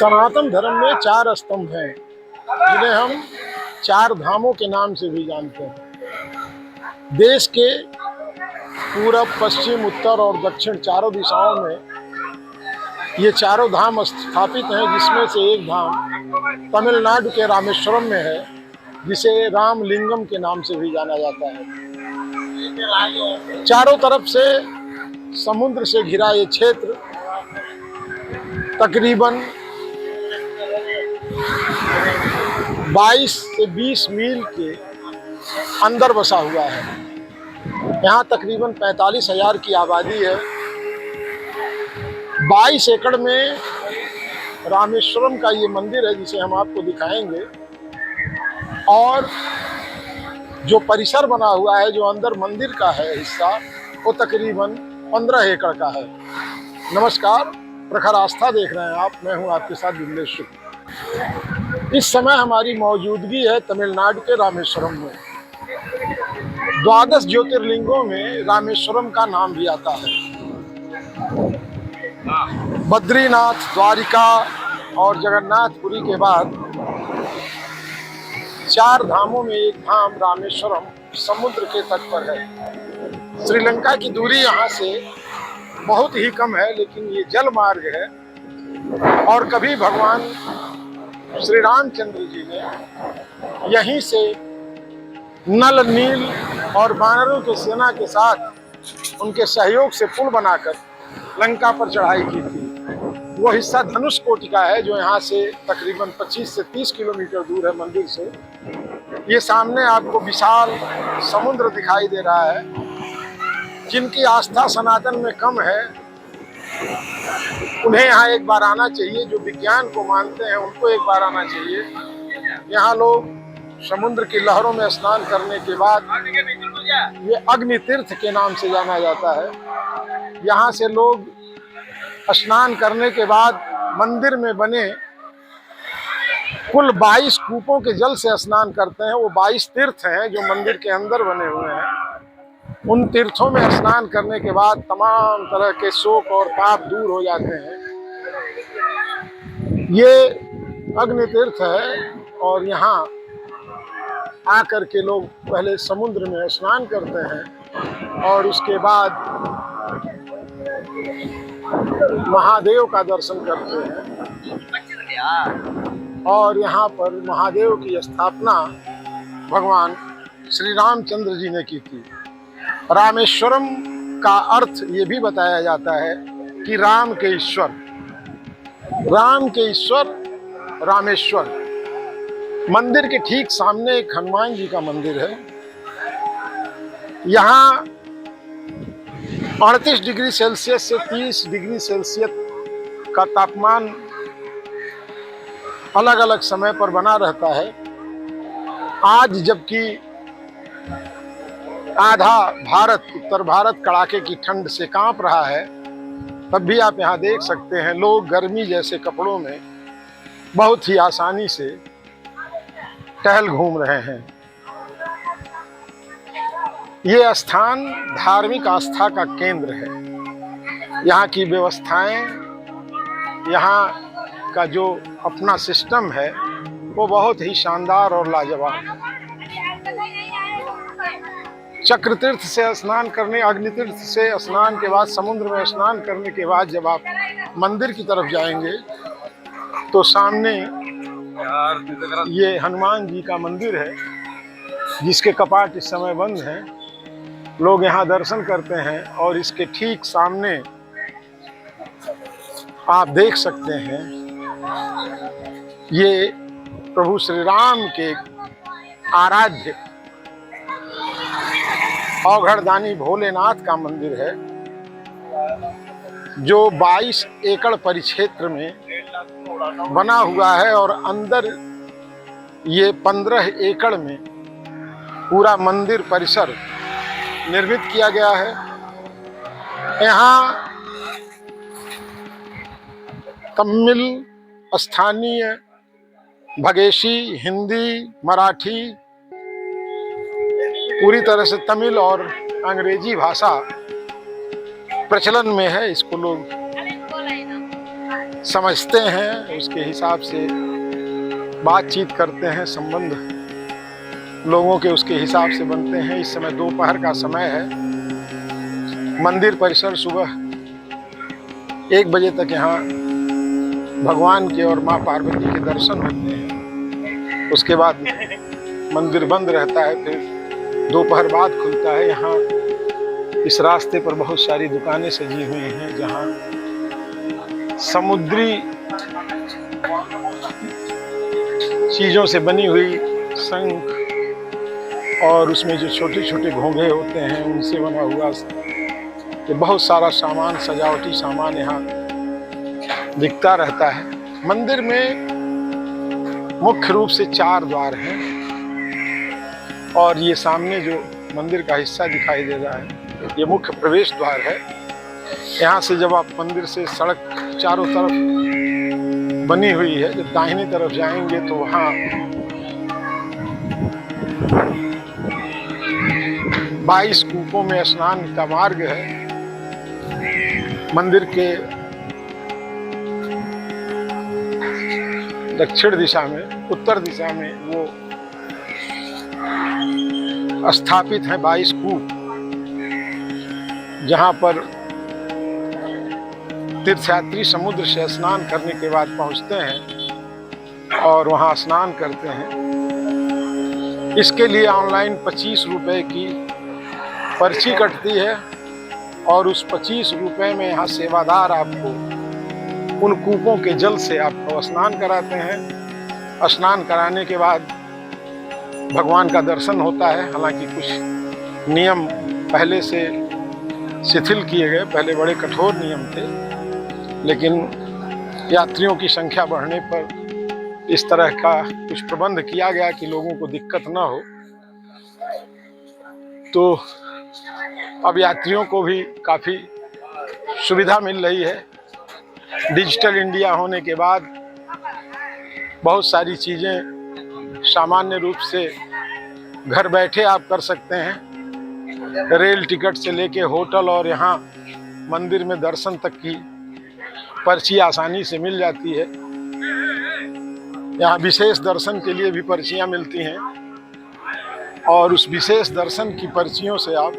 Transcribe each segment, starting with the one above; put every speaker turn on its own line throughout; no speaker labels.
सनातन धर्म में 4 स्तंभ हैं जिन्हें हम 4 धामों के नाम से भी जानते हैं। देश के पूरब, पश्चिम, उत्तर और दक्षिण चारों दिशाओं में ये चारों धाम स्थापित हैं, जिसमें से एक धाम तमिलनाडु के रामेश्वरम में है, जिसे रामलिंगम के नाम से भी जाना जाता है। चारों तरफ से समुद्र से घिरा ये क्षेत्र तकरीबन 22 से 20 मील के अंदर बसा हुआ है। यहाँ तकरीबन 45,000 की आबादी है। 22 एकड़ में रामेश्वरम का ये मंदिर है, जिसे हम आपको दिखाएंगे। और जो परिसर बना हुआ है, जो अंदर मंदिर का है हिस्सा, वो तकरीबन 15 एकड़ का है। नमस्कार, प्रखर आस्था देख रहे हैं आप। मैं हूं आपके साथ विमलेश शुक्ल। इस समय हमारी मौजूदगी है तमिलनाडु के रामेश्वरम में। 12 ज्योतिर्लिंगों में रामेश्वरम का नाम भी आता है। बद्रीनाथ, द्वारिका और जगन्नाथपुरी के बाद 4 धामों में एक धाम रामेश्वरम समुद्र के तट पर है। श्रीलंका की दूरी यहाँ से बहुत ही कम है, लेकिन ये जल मार्ग है। और कभी भगवान श्री रामचंद्र जी ने यहीं से नल, नील और वानरों की सेना के साथ उनके सहयोग से पुल बनाकर लंका पर चढ़ाई की थी। वो हिस्सा धनुष कोटि का है, जो यहाँ से तकरीबन 25 से 30 किलोमीटर दूर है मंदिर से। ये सामने आपको विशाल समुद्र दिखाई दे रहा है। जिनकी आस्था सनातन में कम है, उन्हें यहाँ एक बार आना चाहिए। जो विज्ञान को मानते हैं, उनको एक बार आना चाहिए। यहाँ लोग समुद्र की लहरों में स्नान करने के बाद, ये अग्नि तीर्थ के नाम से जाना जाता है, यहाँ से लोग स्नान करने के बाद मंदिर में बने कुल 22 कूपों के जल से स्नान करते हैं। वो 22 तीर्थ हैं जो मंदिर के अंदर बने हुए हैं। उन तीर्थों में स्नान करने के बाद तमाम तरह के शोक और पाप दूर हो जाते हैं। ये अग्नि तीर्थ है और यहाँ आकर के लोग पहले समुद्र में स्नान करते हैं और उसके बाद महादेव का दर्शन करते हैं। और यहाँ पर महादेव की स्थापना भगवान श्री रामचंद्र जी ने की थी। रामेश्वरम का अर्थ ये भी बताया जाता है कि राम के ईश्वर, राम के ईश्वर रामेश्वर। मंदिर के ठीक सामने एक हनुमान जी का मंदिर है। यहाँ 38 डिग्री सेल्सियस से 30 डिग्री सेल्सियस का तापमान अलग अलग समय पर बना रहता है। आज जबकि आधा भारत, उत्तर भारत कड़ाके की ठंड से कांप रहा है, तब भी आप यहाँ देख सकते हैं लोग गर्मी जैसे कपड़ों में बहुत ही आसानी से टहल घूम रहे हैं। ये स्थान धार्मिक आस्था का केंद्र है। यहाँ की व्यवस्थाएं, यहाँ का जो अपना सिस्टम है, वो बहुत ही शानदार और लाजवाब है। चक्र तीर्थ से स्नान करने, अग्नि तीर्थ से स्नान के बाद, समुद्र में स्नान करने के बाद जब आप मंदिर की तरफ जाएंगे तो सामने ये हनुमान जी का मंदिर है, जिसके कपाट इस समय बंद हैं। लोग यहाँ दर्शन करते हैं और इसके ठीक सामने आप देख सकते हैं ये प्रभु श्री राम के आराध्य औघड़दानी भोलेनाथ का मंदिर है, जो 22 एकड़ परिक्षेत्र में बना हुआ है। और अंदर ये 15 एकड़ में पूरा मंदिर परिसर निर्मित किया गया है। यहाँ तमिल, स्थानीय, भगेशी, हिंदी, मराठी, पूरी तरह से तमिल और अंग्रेजी भाषा प्रचलन में है। इसको लोग समझते हैं, उसके हिसाब से बातचीत करते हैं, संबंध लोगों के उसके हिसाब से बनते हैं। इस समय दोपहर का समय है। मंदिर परिसर सुबह 1 बजे तक यहाँ भगवान के और माँ पार्वती के दर्शन होते हैं। उसके बाद मंदिर बंद रहता है, फिर दोपहर बाद खुलता है। यहाँ इस रास्ते पर बहुत सारी दुकानें सजी हुई हैं, जहाँ समुद्री चीज़ों से बनी हुई शंख और उसमें जो छोटे छोटे घोंघे होते हैं उनसे बना हुआ तो बहुत सारा सामान, सजावटी सामान यहाँ दिखता रहता है। मंदिर में मुख्य रूप से 4 द्वार हैं और ये सामने जो मंदिर का हिस्सा दिखाई दे रहा है ये मुख्य प्रवेश द्वार है। यहाँ से जब आप मंदिर से सड़क चारों तरफ बनी हुई है, जब दाहिनी तरफ जाएंगे तो वहाँ 22 कूपों में स्नान का मार्ग है। मंदिर के दक्षिण दिशा में, उत्तर दिशा में वो स्थापित है 22 कूप, जहाँ पर तीर्थयात्री समुद्र से स्नान करने के बाद पहुँचते हैं और वहाँ स्नान करते हैं। इसके लिए ऑनलाइन 25 रुपए की पर्ची कटती है और उस 25 रुपए में यहाँ सेवादार आपको उन कूपों के जल से आपको स्नान कराते हैं। स्नान कराने के बाद भगवान का दर्शन होता है। हालांकि कुछ नियम पहले से शिथिल किए गए, पहले बड़े कठोर नियम थे, लेकिन यात्रियों की संख्या बढ़ने पर इस तरह का कुछ प्रबंध किया गया कि लोगों को दिक्कत न हो। तो अब यात्रियों को भी काफ़ी सुविधा मिल रही है। डिजिटल इंडिया होने के बाद बहुत सारी चीज़ें सामान्य रूप से घर बैठे आप कर सकते हैं। रेल टिकट से लेके होटल और यहाँ मंदिर में दर्शन तक की पर्ची आसानी से मिल जाती है। यहाँ विशेष दर्शन के लिए भी पर्चियाँ मिलती हैं और उस विशेष दर्शन की पर्चियों से आप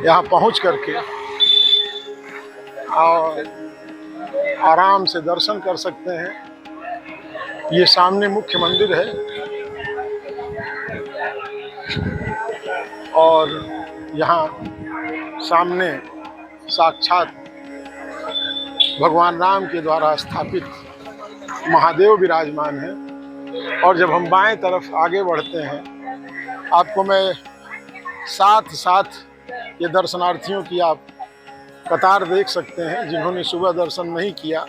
यहाँ पहुँच करके और आराम से दर्शन कर सकते हैं। ये सामने मुख्य मंदिर है और यहाँ सामने साक्षात भगवान राम के द्वारा स्थापित महादेव विराजमान है। और जब हम बाएं तरफ आगे बढ़ते हैं, आपको मैं साथ साथ ये दर्शनार्थियों की आप कतार देख सकते हैं। जिन्होंने सुबह दर्शन नहीं किया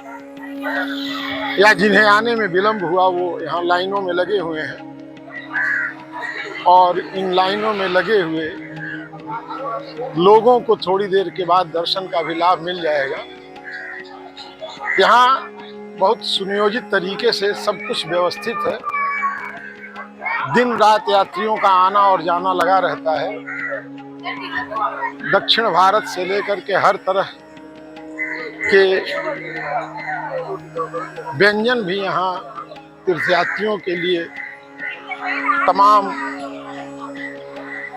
या जिन्हें आने में विलम्ब हुआ, वो यहाँ लाइनों में लगे हुए हैं और इन लाइनों में लगे हुए लोगों को थोड़ी देर के बाद दर्शन का भी लाभ मिल जाएगा। यहाँ बहुत सुनियोजित तरीके से सब कुछ व्यवस्थित है। दिन रात यात्रियों का आना और जाना लगा रहता है। दक्षिण भारत से लेकर के हर तरह के व्यंजन भी यहाँ तीर्थयात्रियों के लिए तमाम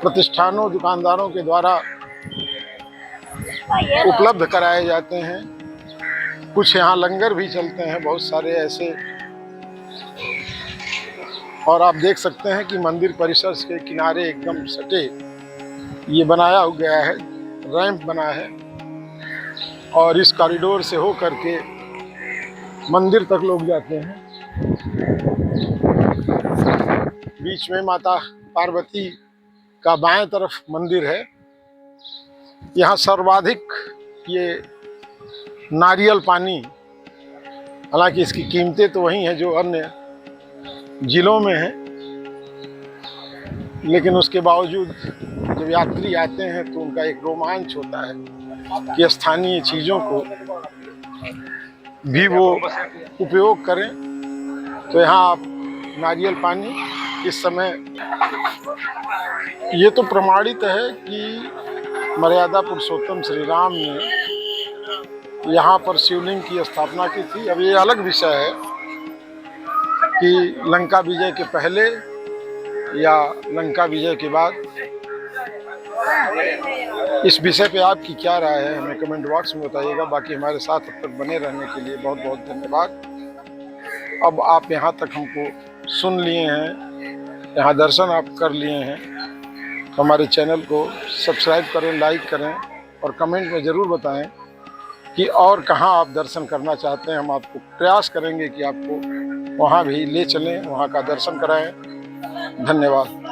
प्रतिष्ठानों, दुकानदारों के द्वारा उपलब्ध कराए जाते हैं। कुछ यहाँ लंगर भी चलते हैं, बहुत सारे ऐसे। और आप देख सकते हैं कि मंदिर परिसर के किनारे एकदम सटे ये बनाया गया है, रैंप बना है और इस कॉरिडोर से हो करके मंदिर तक लोग जाते हैं। बीच में माता पार्वती का बाएं तरफ मंदिर है। यहाँ सर्वाधिक ये नारियल पानी, हालांकि इसकी कीमतें तो वही हैं जो अन्य जिलों में हैं, लेकिन उसके बावजूद जब यात्री आते हैं तो उनका एक रोमांच होता है कि स्थानीय चीज़ों को भी वो उपयोग करें। तो यहाँ आप नारियल पानी इस समय, ये तो प्रमाणित है कि मर्यादा पुरुषोत्तम श्री राम ने यहाँ पर शिवलिंग की स्थापना की थी। अब ये अलग विषय है कि लंका विजय के पहले या लंका विजय के बाद। इस विषय पे आपकी क्या राय है हमें कमेंट बॉक्स में बताइएगा। बाकी हमारे साथ अब तक बने रहने के लिए बहुत बहुत धन्यवाद। अब आप यहाँ तक हमको सुन लिए हैं, यहाँ दर्शन आप कर लिए हैं, तो हमारे चैनल को सब्सक्राइब करें, लाइक करें और कमेंट में ज़रूर बताएं कि और कहाँ आप दर्शन करना चाहते हैं। हम आपको प्रयास करेंगे कि आपको वहाँ भी ले चलें, वहाँ का दर्शन कराएं। धन्यवाद।